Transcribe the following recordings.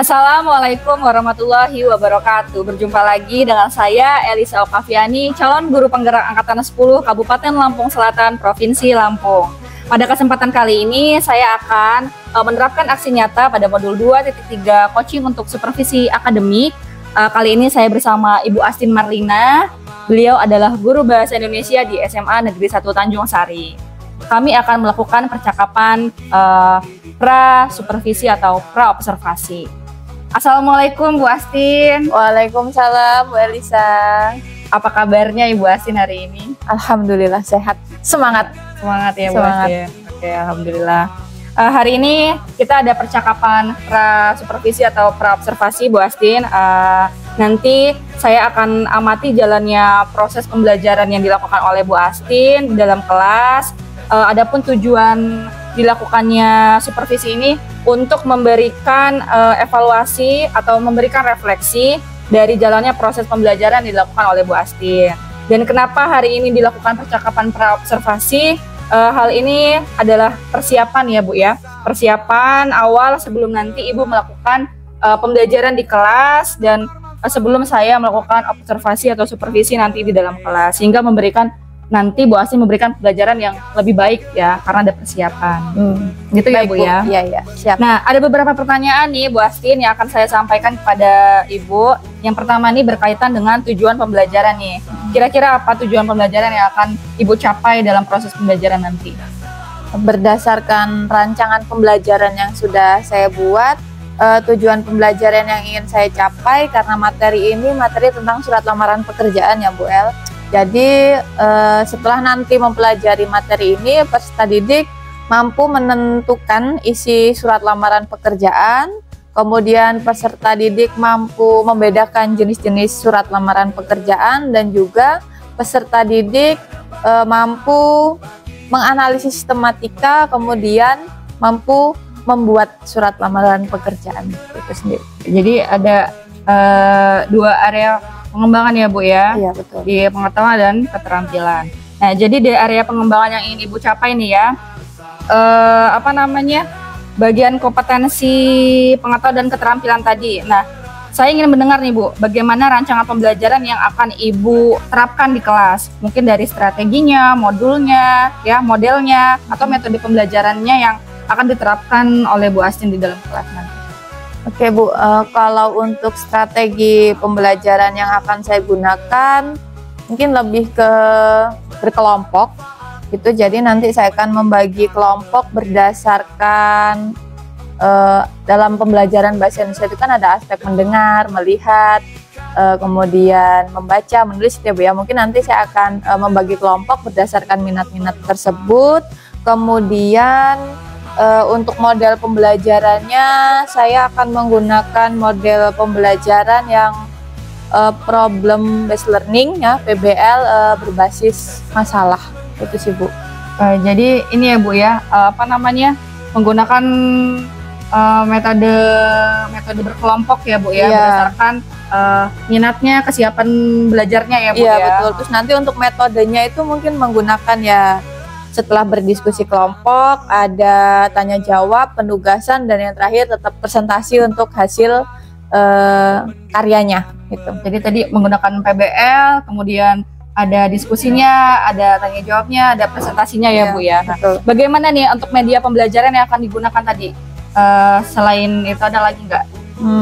Assalamualaikum warahmatullahi wabarakatuh. Berjumpa lagi dengan saya Elisa Okaviani, calon guru penggerak angkatan 10 Kabupaten Lampung Selatan, Provinsi Lampung. Pada kesempatan kali ini saya akan menerapkan aksi nyata pada modul 2.3 coaching untuk supervisi akademik. Kali ini saya bersama Ibu Astin Marlina. Beliau adalah guru bahasa Indonesia di SMA Negeri 1 Tanjung Sari. Kami akan melakukan percakapan pra-supervisi atau pra-observasi. Assalamualaikum Bu Astin. Waalaikumsalam Bu Elisa. Apa kabarnya Ibu Astin hari ini? Alhamdulillah sehat. Semangat. Semangat ya Bu Astin. Oke, alhamdulillah. Hari ini kita ada percakapan pra-supervisi atau pra-observasi Bu Astin. Nanti saya akan amati jalannya proses pembelajaran yang dilakukan oleh Bu Astin di dalam kelas. Adapun tujuan dilakukannya supervisi ini untuk memberikan evaluasi atau memberikan refleksi dari jalannya proses pembelajaran yang dilakukan oleh Bu Astin. Dan kenapa hari ini dilakukan percakapan pra-observasi? Hal ini adalah persiapan ya Bu ya, persiapan awal sebelum nanti Ibu melakukan pembelajaran di kelas dan sebelum saya melakukan observasi atau supervisi nanti di dalam kelas, sehingga nanti Bu Astin memberikan pembelajaran yang lebih baik ya, karena ada persiapan. Gitu ya Bu ya? Iya, siap. Nah, ada beberapa pertanyaan nih Bu Astin yang akan saya sampaikan kepada Ibu. Yang pertama nih berkaitan dengan tujuan pembelajaran nih. Kira-kira apa tujuan pembelajaran yang akan Ibu capai dalam proses pembelajaran nanti? Berdasarkan rancangan pembelajaran yang sudah saya buat, tujuan pembelajaran yang ingin saya capai, karena materi ini materi tentang surat lamaran pekerjaan ya Bu El. Jadi setelah nanti mempelajari materi ini, peserta didik mampu menentukan isi surat lamaran pekerjaan, kemudian peserta didik mampu membedakan jenis-jenis surat lamaran pekerjaan, dan juga peserta didik mampu menganalisis sistematika, kemudian mampu membuat surat lamaran pekerjaan itu sendiri. Jadi ada dua area pengembangan ya Bu ya? Iya betul. Di pengetahuan dan keterampilan. Nah, jadi di area pengembangan yang ingin Ibu capai nih ya, bagian kompetensi pengetahuan dan keterampilan tadi. Nah, saya ingin mendengar nih Bu, bagaimana rancangan pembelajaran yang akan Ibu terapkan di kelas? Mungkin dari strateginya, modulnya, ya modelnya, atau metode pembelajarannya yang akan diterapkan oleh Bu Astin di dalam kelas nanti. Oke Bu, kalau untuk strategi pembelajaran yang akan saya gunakan mungkin lebih ke berkelompok gitu. Jadi nanti saya akan membagi kelompok berdasarkan dalam pembelajaran bahasa Indonesia itu kan ada aspek mendengar, melihat, kemudian membaca, menulis ya Bu ya. Mungkin nanti saya akan membagi kelompok berdasarkan minat-minat tersebut. Kemudian untuk model pembelajarannya saya akan menggunakan model pembelajaran yang problem based learning ya, PBL, berbasis masalah itu sih Bu. Jadi ini ya Bu ya, menggunakan metode berkelompok ya Bu ya, berdasarkan minatnya, kesiapan belajarnya ya Bu ya. Iya betul. Terus nanti untuk metodenya itu mungkin menggunakan ya, setelah berdiskusi kelompok, ada tanya jawab, penugasan, dan yang terakhir tetap presentasi untuk hasil karyanya gitu. Jadi tadi menggunakan PBL, kemudian ada diskusinya, ada tanya jawabnya, ada presentasinya ya Bu ya. Betul. Bagaimana nih untuk media pembelajaran yang akan digunakan tadi? Selain itu ada lagi nggak?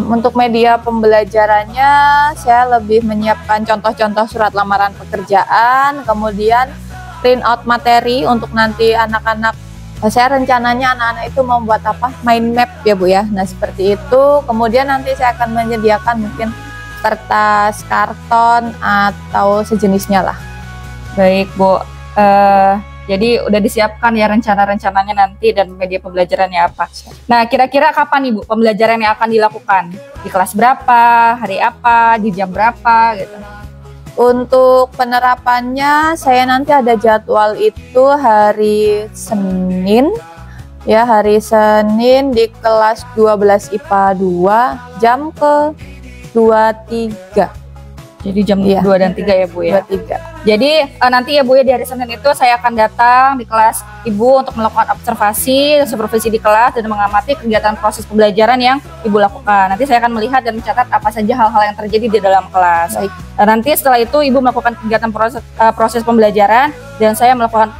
Untuk media pembelajarannya saya lebih menyiapkan contoh-contoh surat lamaran pekerjaan, kemudian print out materi untuk nanti anak-anak. Saya rencananya anak-anak itu membuat mind map ya Bu ya. Nah seperti itu. Kemudian nanti saya akan menyediakan mungkin kertas, karton, atau sejenisnya lah. Baik Bu, jadi udah disiapkan ya rencana-rencananya nanti dan media pembelajarannya apa. Nah kira-kira kapan Ibu pembelajaran yang akan dilakukan? Di kelas berapa, hari apa, di jam berapa gitu? Untuk penerapannya saya nanti ada jadwal itu hari Senin ya, hari Senin di kelas 12 IPA 2 jam ke 23 Jadi jam Iya. 2 dan 3 ya Bu ya. 2-3. Jadi nanti ya Bu ya di hari Senin itu saya akan datang di kelas Ibu untuk melakukan observasi, supervisi di kelas dan mengamati kegiatan proses pembelajaran yang Ibu lakukan. Nanti saya akan melihat dan mencatat apa saja hal-hal yang terjadi di dalam kelas. Baik. Nanti setelah itu Ibu melakukan kegiatan proses pembelajaran dan saya melakukan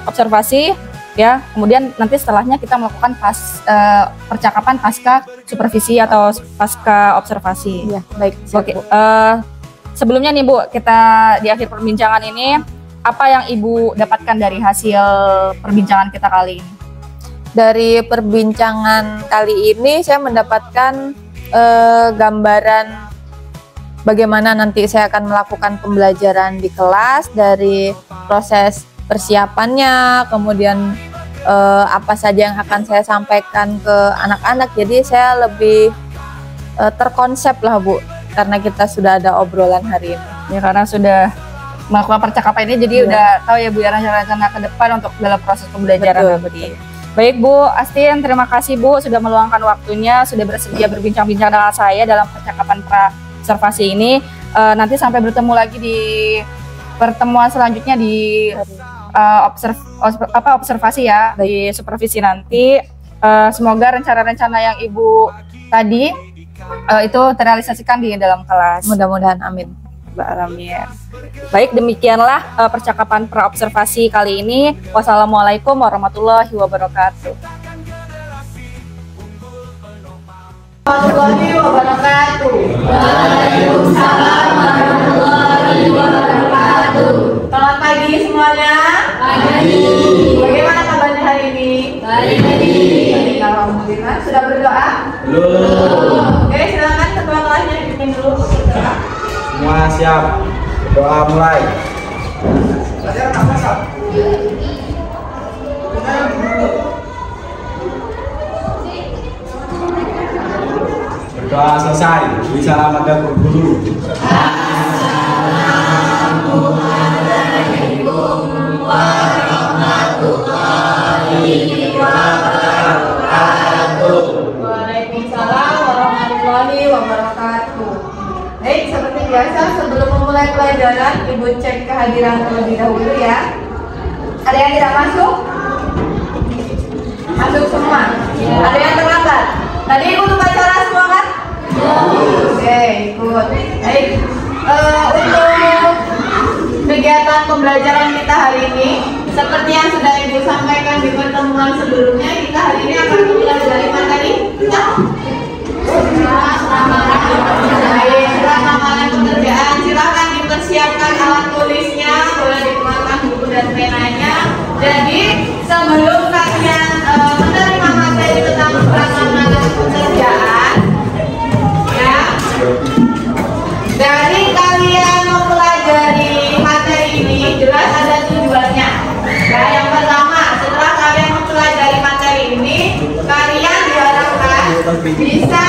observasi ya. Kemudian nanti setelahnya kita melakukan percakapan pasca supervisi atau pasca observasi. Iya, baik. Oke. Sebelumnya nih Bu, kita di akhir perbincangan ini apa yang Ibu dapatkan dari hasil perbincangan kita kali ini? Dari perbincangan kali ini saya mendapatkan gambaran bagaimana nanti saya akan melakukan pembelajaran di kelas, dari proses persiapannya, kemudian apa saja yang akan saya sampaikan ke anak-anak. Jadi saya lebih terkonsep lah Bu, karena kita sudah ada obrolan hari ini. Ya karena sudah melakukan percakapan ini jadi udah tahu ya Bu ya rencana-rencana ke depan untuk dalam proses pembelajaran nanti. Baik Bu Astin, terima kasih Bu sudah meluangkan waktunya, sudah bersedia berbincang-bincang dengan saya dalam percakapan pra-observasi ini. Nanti sampai bertemu lagi di pertemuan selanjutnya di observasi ya, di supervisi nanti. Semoga rencana-rencana yang Ibu tadi itu terrealisasikan di dalam kelas. Mudah-mudahan, amin. Amin. Baik, demikianlah percakapan pra-observasi kali ini. Wassalamualaikum warahmatullahi wabarakatuh. Warahmatullahi wabarakatuh. Waalaikumsalam warahmatullahi wabarakatuh. Selamat pagi semuanya. Pagi. Bagaimana kabarnya hari ini? Baik. Alhamdulillah. Sudah berdoa? Belum. Oke, silakan ketua kelasnya dipimpin dulu berdoa. Semua siap, doa mulai. Berdoa selesai, bisa selamat dan berguru. Waalaikumsalam warahmatullahi wabarakatuh. Baik, seperti biasa sebelum memulai pelajaran, Ibu cek kehadiran terlebih dahulu ya. Ada yang tidak masuk? Masuk semua? Ada yang terlambat? Tadi Ibu tuh acara semua kan? Oke, ikut. Baik, untuk kegiatan pembelajaran kita hari ini, seperti yang sudah Ibu sampaikan di pertemuan sebelumnya, kita hari ini akan mempelajari materi surat lamaran pekerjaan. Silakan dipersiapkan alat tulisnya, boleh dikeluarkan buku dan penanya. Jadi sebelum kalian menerima materi tentang surat lamaran pekerjaan, ya, dari kalian mempelajari materi ini jelas ada tujuannya. Ya, yang pertama, setelah kalian mempelajari materi ini, kalian diharapkan bisa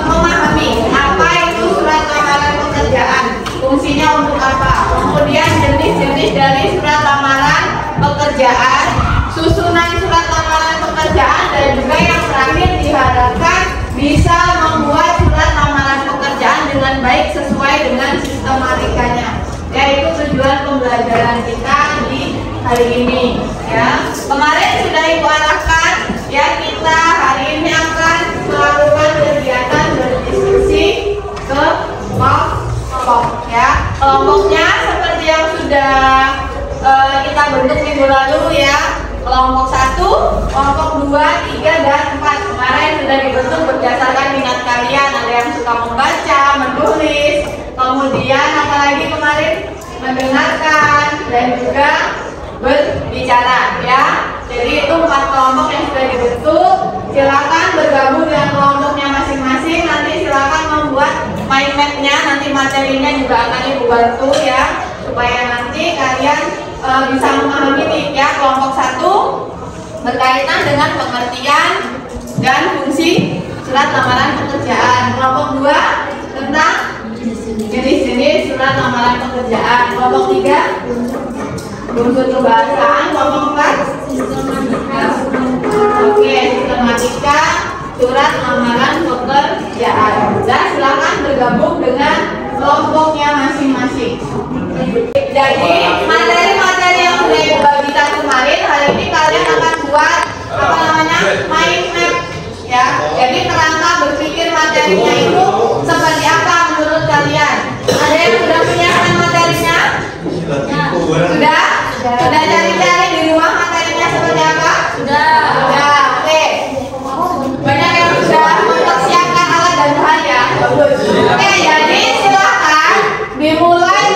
memahami apa itu surat lamaran pekerjaan, fungsinya untuk apa, kemudian jenis-jenis dari surat lamaran pekerjaan, susunan surat lamaran pekerjaan, dan juga yang terakhir diharapkan bisa membuat surat lamaran pekerjaan dengan baik sesuai dengan sistematikanya. Yaitu tujuan pembelajaran kita di hari ini. Ya, kemarin sudah Ibu arahkan. Ya, kita hari ini akan melakukan kegiatan berdiskusi ke kelompok. Ya, kelompoknya seperti yang sudah kita bentuk minggu lalu ya. Kelompok 1, kelompok 2, 3, dan 4 kemarin sudah dibentuk berdasarkan minat kalian. Ada yang suka membaca, menulis, kemudian apalagi kemarin mendengarkan dan juga berbicara ya. Jadi itu 4 kelompok yang sudah dibentuk. Silakan bergabung dengan kelompoknya masing-masing. Nanti silakan membuat mind map-nya. Nanti materinya juga akan Ibu bantu ya, supaya nanti kalian bisa memahami nih ya. Kelompok 1 berkaitan dengan pengertian dan fungsi surat lamaran pekerjaan. Kelompok 2 tentang jenis-jenis surat lamaran pekerjaan. Kelompok 3 unsur kebahasaan. Kelompok 4 oke, sistematika. surat lamaran pekerjaan. Dan silakan bergabung dengan kelompoknya masing-masing. Jadi materi-materi yang sudah Ibu bagikan kemarin, hari ini kalian akan buat mind map ya. Jadi kerangka berpikir materinya itu seperti apa menurut kalian? Ada yang sudah menyiapkan materinya? Sudah? Sudah cari-cari di rumah materinya seperti apa? Sudah. Oke. Banyak yang sudah mempersiapkan alat dan bahan ya. Oke, jadi silakan dimulai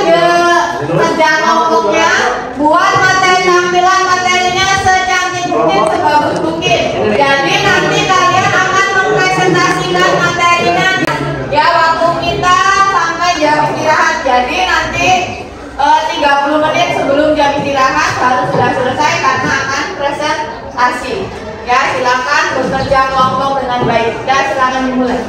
kerjaan kelompoknya. Buat materi tampilan materinya secantik mungkin, sebagus mungkin. Jadi nanti kalian akan mempresentasikan materinya ya waktu kita sampai jam istirahat. Jadi nanti 30 menit sebelum jam istirahat harus sudah selesai karena akan presentasi. Ya, silakan bekerja kelompok dengan baik. Dan silakan dimulai.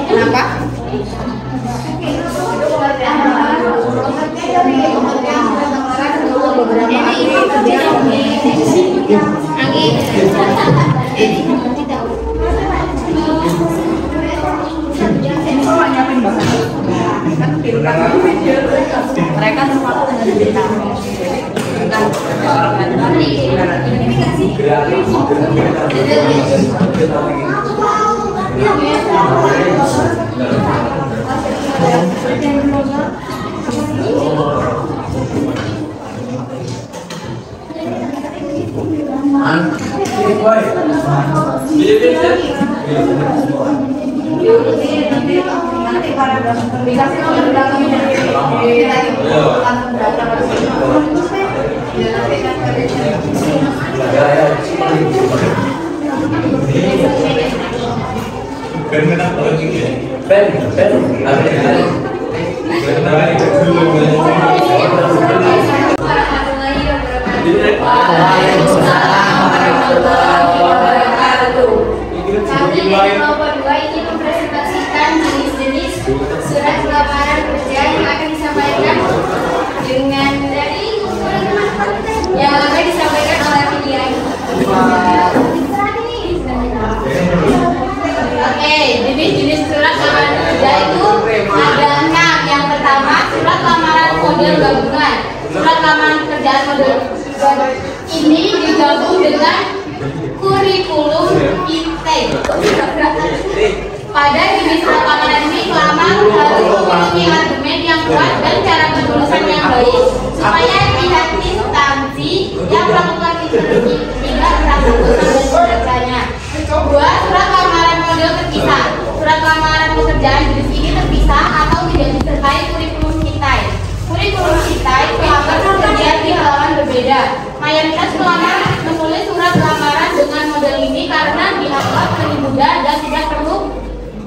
Kenapa? Mereka terpaku dengan bintang. Kami kelompok 2 ingin mempresentasikan jenis-jenis surat lamaran kerja yang akan disampaikan dengan dari yang akan disampaikan oleh pilihan. Oke, jenis-jenis surat lamaran kerja itu ada 6. Yang pertama, surat lamaran model gabungan. Surat lamaran pekerjaan model ini digabung dengan kurikulum intake. Pada jenis surat lamaran ini, pelamar harus memiliki argumen yang kuat dan cara penulisan yang baik supaya pihak instansi yang melakukan interview tidak merasa bosan dan membacanya. 2. Surat lamaran model terpisah. Surat lamaran pekerjaan jenis ini terpisah atau tidak disertai kurikulum kitai. Kurikulum kitai pelamar bekerja di halaman berbeda. Mayoritas pelamar menulis surat lamaran dengan model ini karena dianggap lebih mudah dan tidak perlu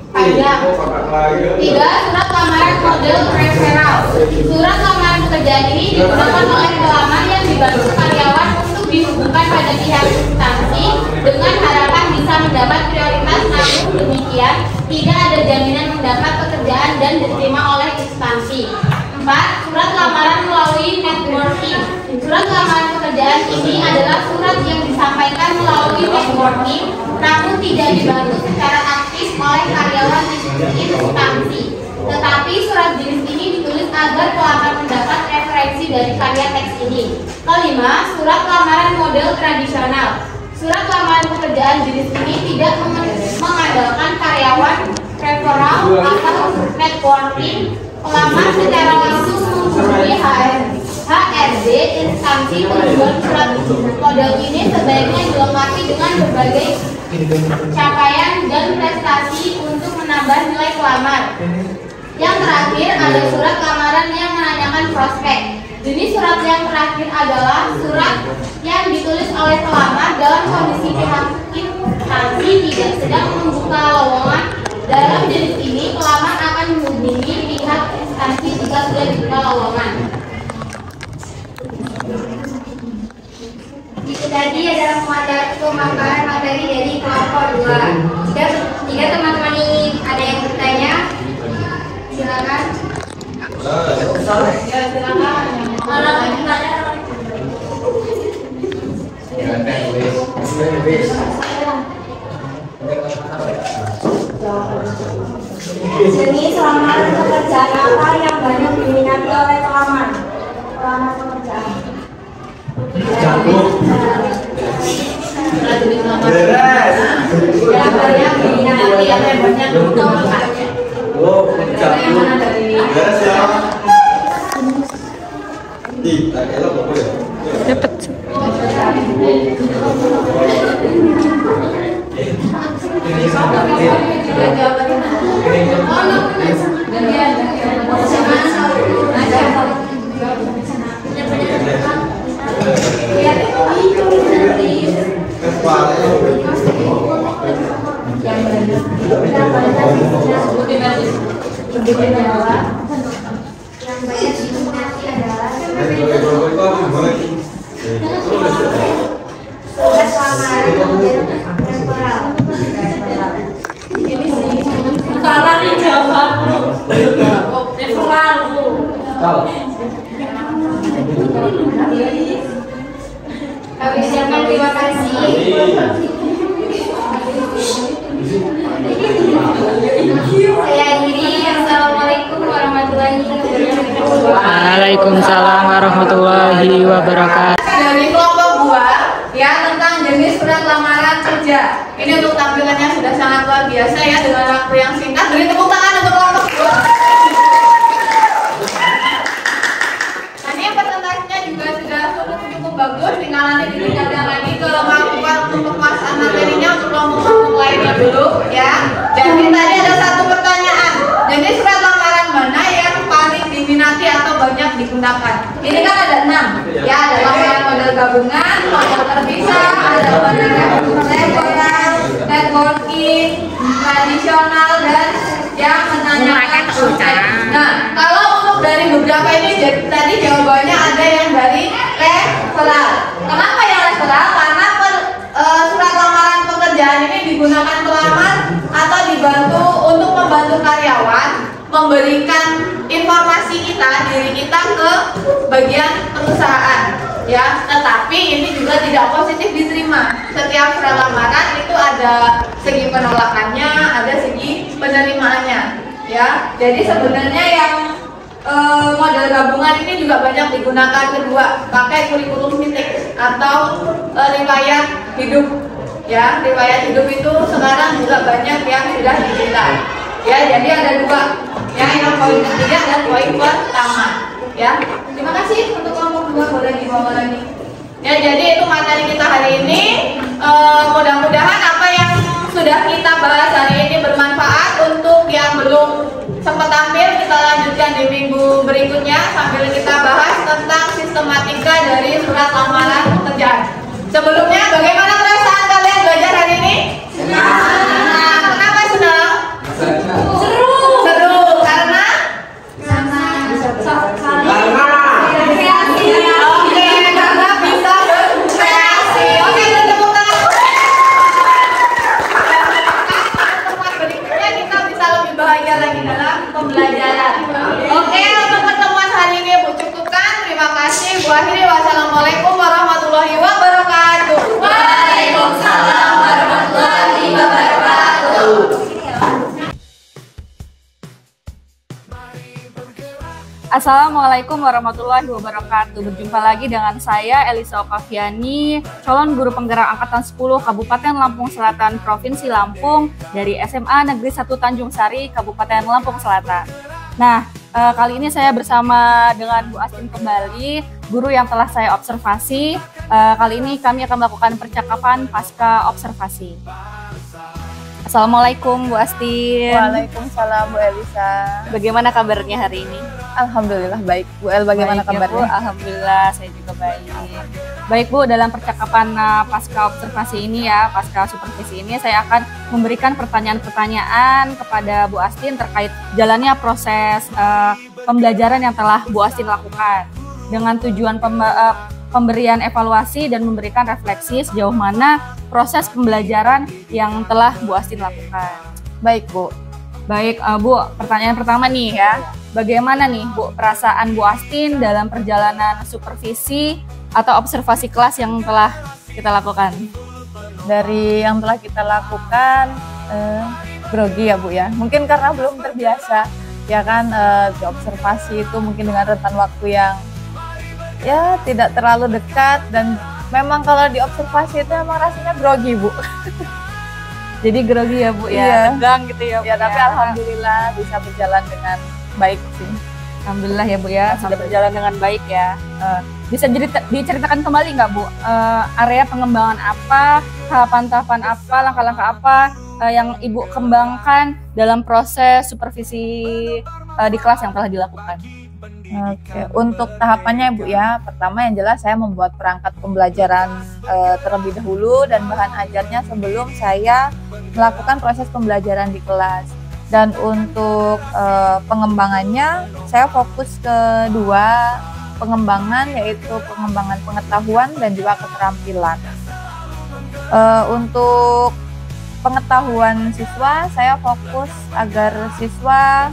panjang. 3. Surat lamaran model referral. Surat lamaran pekerjaan ini digunakan oleh pelamar yang dibantu karyawan untuk dihubungkan pada pihak instansi dengan harapan bisa mendapat prioritas, namun demikian tidak ada jaminan mendapat pekerjaan dan diterima oleh instansi. 4. Surat lamaran melalui networking. Surat lamaran pekerjaan ini adalah surat yang disampaikan melalui networking, namun tidak dibantu secara aktif oleh karyawan instansi. Tetapi surat jenis ini ditulis agar pelamar mendapat referensi dari karya teks ini. 5. Surat lamaran model tradisional. Surat lamaran pekerjaan jenis ini tidak mengandalkan karyawan, referral, atau networking. Pelamar secara langsung menghubungi HR HRD instansi penjual surat modal ini sebaiknya dilengkapi dengan berbagai capaian dan prestasi untuk menambah nilai pelamar. Yang terakhir ada surat lamaran yang menanyakan prospek. Jenis surat yang terakhir adalah surat yang ditulis oleh pelamar dalam kondisi pihak instansi tidak sedang membuka lowongan. Dalam jenis ini, pelamar akan menghubungi pihak instansi jika sudah dibuka lowongan. Itu tadi adalah pemaparan materi dari kelompok 2. Jika teman-teman ingin ada yang bertanya, silakan. Ya, silakan. Jenis lamaran pekerjaan apa yang banyak diminati oleh pelamar pekerjaan? Yang banyak diminati yang banyak pekerjaannya. Kami ucapkan terima kasih. Saya akhiri. Assalamualaikum warahmatullahi wabarakatuh. Waalaikumsalam warahmatullahi wabarakatuh. Dari kelompok 2 ya tentang jenis surat lamaran kerja. Ini untuk tampilannya sudah sangat luar biasa ya dengan waktu yang singkat. Beri tepuk tangan untuk kelompok 2. Bagus, tinggal nanti ditingkatkan lagi ke kemampuan untuk penguasaan materinya untuk kelompok lainnya dulu ya. Jadi tadi ada satu pertanyaan, jadi surat lamaran mana yang paling diminati atau banyak digunakan? Ini kan ada 6 ya, ada lamaran model gabungan, model terpisah, ada model temporal, networking, tradisional, dan yang menanyakan prospek. Nah, kalau untuk dari beberapa ini tadi jawabannya ada yang dari referral. Kenapa yang referral? Karena surat lamaran pekerjaan ini digunakan pelamar atau dibantu untuk membantu karyawan memberikan informasi diri kita ke bagian perusahaan ya. Tetapi ini juga tidak positif diterima. Setiap surat lamaran itu ada segi penolakannya, ada segi penerimaannya ya. Jadi sebenarnya yang model gabungan ini juga banyak digunakan kedua, pakai kurikulum titik atau riwayat hidup ya. Riwayat hidup itu sekarang juga banyak yang sudah digital ya. Jadi ada 2 ya, yang poin ketiga dan poin pertama ya. Terima kasih untuk kelompok 2, boleh dibawa lagi ya. Jadi itu materi kita hari ini. Mudah-mudahan apa yang sudah kita bahas hari ini bermanfaat. Untuk yang belum sempat tampil, kita lanjutkan di minggu berikutnya sambil kita bahas tentang sistematika dari surat lamaran pekerjaan. Sebelumnya, bagaimana perasaan kalian belajar hari ini? Senang. Kenapa senang? Seru. Karena? Oke, karena bisa berkreasi. Oke, tepuk tangan. Tempat berikutnya kita bisa lebih bahagia lagi dalam pembelajaran. Oke, untuk pertemuan hari ini Bu cukupkan. Terima kasih. Bu akhiri. Wassalamualaikum warahmatullahi wabarakatuh. Waalaikumsalam warahmatullahi wabarakatuh. Assalamualaikum warahmatullahi wabarakatuh. Berjumpa lagi dengan saya Elisa Okaviani, calon guru penggerak angkatan 10 Kabupaten Lampung Selatan, Provinsi Lampung dari SMA Negeri 1 Tanjung Sari, Kabupaten Lampung Selatan. Nah, kali ini saya bersama dengan Bu Astin kembali guru yang telah saya observasi. Kali ini kami akan melakukan percakapan pasca observasi. Assalamualaikum Bu Astin. Waalaikumsalam Bu Elisa. Bagaimana kabarnya hari ini? Alhamdulillah baik. Bu El bagaimana Baik, ya, kabarnya? Bu. Alhamdulillah saya juga baik. Baik Bu, dalam percakapan pasca observasi ini ya, pasca supervisi ini saya akan memberikan pertanyaan-pertanyaan kepada Bu Astin terkait jalannya proses pembelajaran yang telah Bu Astin lakukan dengan tujuan pemberian evaluasi dan memberikan refleksi sejauh mana proses pembelajaran yang telah Bu Astin lakukan. Baik Bu. Baik Bu, pertanyaan pertama nih ya. Bagaimana nih Bu perasaan Bu Astin dalam perjalanan supervisi atau observasi kelas yang telah kita lakukan? Dari yang telah kita lakukan grogi ya Bu ya. Mungkin karena belum terbiasa ya kan, di observasi itu mungkin dengan rentan waktu yang ya tidak terlalu dekat, dan memang kalau di observasi itu memang rasanya grogi Bu. Jadi grogi ya Bu ya, Iya. tegang gitu ya Bu Ya tapi alhamdulillah bisa berjalan dengan baik sih. Alhamdulillah ya Bu ya, sudah berjalan dengan baik ya. Bisa diceritakan kembali nggak Bu, area pengembangan apa, tahapan-tahapan apa, langkah-langkah apa yang Ibu kembangkan dalam proses supervisi di kelas yang telah dilakukan? Oke, untuk tahapannya Bu ya, pertama yang jelas saya membuat perangkat pembelajaran terlebih dahulu dan bahan ajarnya sebelum saya melakukan proses pembelajaran di kelas. Dan untuk pengembangannya saya fokus ke dua pengembangan, yaitu pengembangan pengetahuan dan juga keterampilan. Untuk pengetahuan siswa, saya fokus agar siswa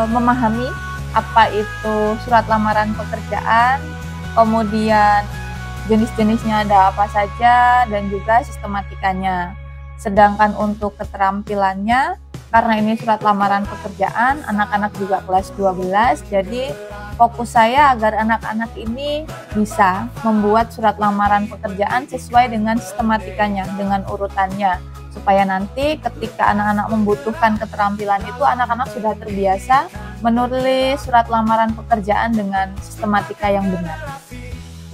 memahami apa itu surat lamaran pekerjaan, kemudian jenis-jenisnya ada apa saja, dan juga sistematikanya. Sedangkan untuk keterampilannya, karena ini surat lamaran pekerjaan, anak-anak juga kelas 12, jadi fokus saya agar anak-anak ini bisa membuat surat lamaran pekerjaan sesuai dengan sistematikanya, dengan urutannya, supaya nanti ketika anak-anak membutuhkan keterampilan itu, anak-anak sudah terbiasa menulis surat lamaran pekerjaan dengan sistematika yang benar.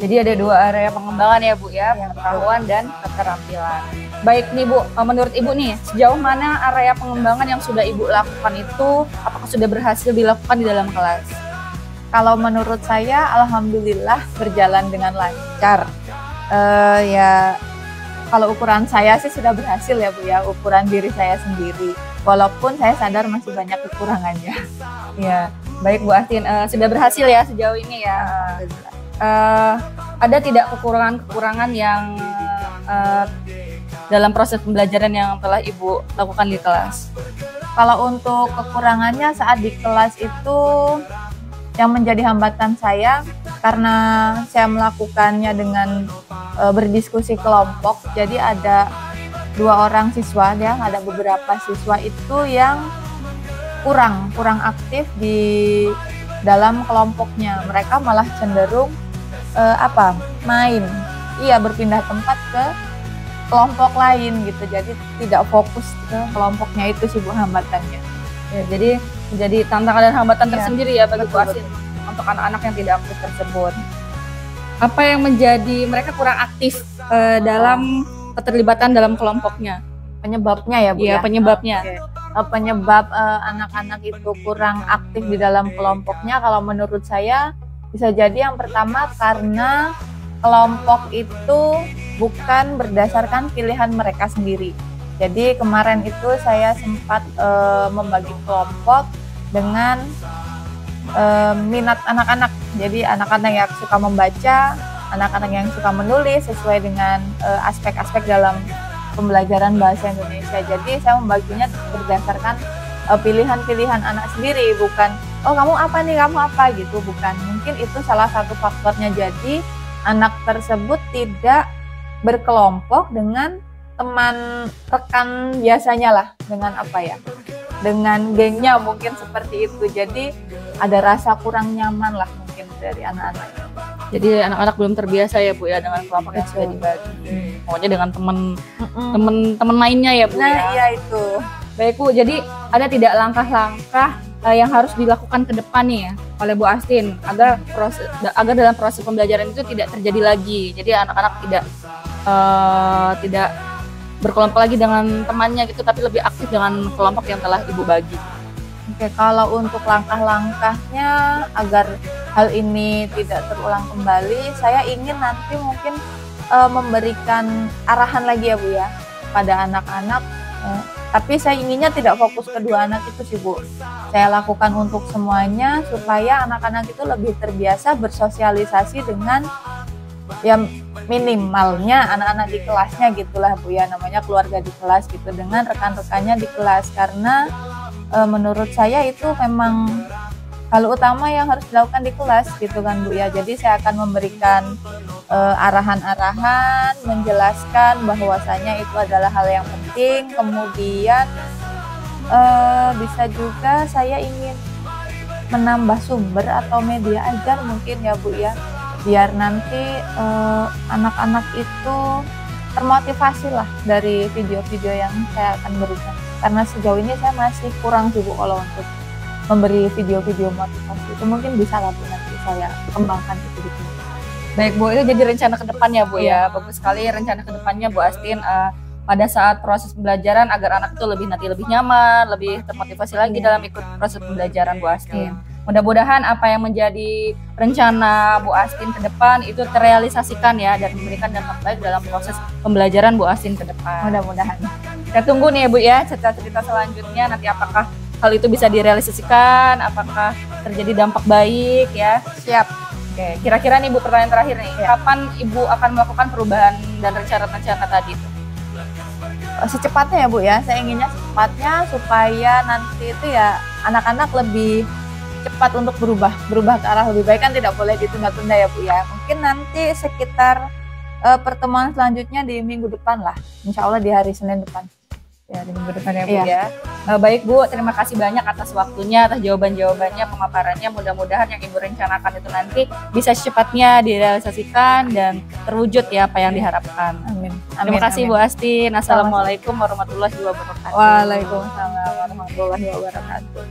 Jadi ada dua area pengembangan ya Bu ya, pengetahuan dan keterampilan. Baik nih Bu, menurut Ibu nih, sejauh mana area pengembangan yang sudah Ibu lakukan itu, apakah sudah berhasil dilakukan di dalam kelas? Kalau menurut saya, alhamdulillah berjalan dengan lancar. Ya, kalau ukuran saya sih sudah berhasil ya Bu ya, ukuran diri saya sendiri. Walaupun saya sadar masih banyak kekurangannya. Ya, baik Bu Astin, sudah berhasil ya sejauh ini ya. Ada tidak kekurangan-kekurangan yang dalam proses pembelajaran yang telah Ibu lakukan di kelas? Kalau untuk kekurangannya saat di kelas itu, yang menjadi hambatan saya karena saya melakukannya dengan berdiskusi kelompok, jadi ada 2 orang siswa ya, ada beberapa siswa itu yang kurang aktif di dalam kelompoknya. Mereka malah cenderung main, berpindah tempat ke kelompok lain gitu, jadi tidak fokus ke kelompoknya. Itu sih Bu hambatannya. Ya, jadi menjadi tantangan dan hambatan tersendiri ya bagi Bu betul. Astin untuk anak-anak yang tidak aktif tersebut. Apa yang menjadi mereka kurang aktif dalam keterlibatan dalam kelompoknya? Penyebabnya ya Bu Iya, ya. penyebabnya. Oke. Penyebab anak-anak itu kurang aktif di dalam kelompoknya, kalau menurut saya bisa jadi yang pertama karena kelompok itu bukan berdasarkan pilihan mereka sendiri. Jadi kemarin itu saya sempat membagi kelompok dengan minat anak-anak. Jadi anak-anak yang suka membaca, anak-anak yang suka menulis sesuai dengan aspek-aspek dalam pembelajaran bahasa Indonesia. Jadi saya membaginya berdasarkan pilihan-pilihan anak sendiri, bukan oh kamu apa nih, kamu apa gitu, bukan. Mungkin itu salah satu faktornya. Jadi anak tersebut tidak berkelompok dengan teman rekan biasanya lah, dengan dengan gengnya mungkin seperti itu. Jadi ada rasa kurang nyaman lah mungkin dari anak-anak. Jadi anak-anak belum terbiasa ya Bu ya dengan kelompok yang sudah dibagi. Pokoknya dengan teman-teman mainnya ya Bu ya. Nah iya itu. Baik Bu, jadi ada tidak langkah-langkah yang harus dilakukan ke depan nih ya oleh Bu Astin agar dalam proses pembelajaran itu tidak terjadi lagi. Jadi anak-anak tidak berkelompok lagi dengan temannya gitu, tapi lebih aktif dengan kelompok yang telah Ibu bagi. Oke, kalau untuk langkah-langkahnya agar hal ini tidak terulang kembali, saya ingin nanti mungkin memberikan arahan lagi ya Bu ya pada anak-anak. Tapi saya inginnya tidak fokus kedua anak itu sih Bu. Saya lakukan untuk semuanya supaya anak-anak itu lebih terbiasa bersosialisasi dengan ya minimalnya anak-anak di kelasnya gitulah Bu ya, namanya keluarga di kelas gitu, dengan rekan-rekannya di kelas. Karena menurut saya itu memang hal utama yang harus dilakukan di kelas gitu kan Bu ya. Jadi saya akan memberikan arahan-arahan, menjelaskan bahwasanya itu adalah hal yang penting. Kemudian bisa juga saya ingin menambah sumber atau media ajar mungkin ya Bu ya, biar nanti anak-anak itu termotivasi lah dari video-video yang saya akan berikan. Karena sejauh ini saya masih kurang sibuk kalau untuk memberi video-video motivasi. Itu mungkin bisa lah Bu, nanti saya kembangkan itu gitu. Baik Bu, itu jadi rencana ke depan ya Bu ya. Bagus sekali rencana ke depannya Bu Astin, pada saat proses pembelajaran agar anak itu lebih nyaman, lebih termotivasi lagi dalam ikut proses pembelajaran Bu Astin. Mudah-mudahan apa yang menjadi rencana Bu Astin ke depan itu terrealisasikan ya dan memberikan dampak baik dalam proses pembelajaran Bu Astin ke depan. Mudah-mudahan. Kita tunggu nih ya Bu ya cerita-cerita selanjutnya, nanti apakah hal itu bisa direalisasikan, apakah terjadi dampak baik ya. Siap. Oke, kira-kira nih Bu, pertanyaan terakhir nih, kapan Ibu akan melakukan perubahan dan rencana-rencana tadi itu? Secepatnya ya Bu ya, saya inginnya secepatnya supaya nanti itu ya anak-anak lebih cepat untuk berubah ke arah lebih baik, kan tidak boleh ditunda-tunda ya Bu ya. Mungkin nanti sekitar pertemuan selanjutnya di minggu depan lah, insya Allah di hari Senin depan. Ya, di minggu depan ya Bu ya. Baik Bu, terima kasih banyak atas waktunya, atas jawaban-jawabannya, pemaparannya. Mudah-mudahan yang Ibu rencanakan itu nanti bisa secepatnya direalisasikan dan terwujud ya apa yang diharapkan. Amin. Terima kasih Bu Astin. Assalamualaikum warahmatullahi wabarakatuh. Waalaikumsalam warahmatullahi wabarakatuh.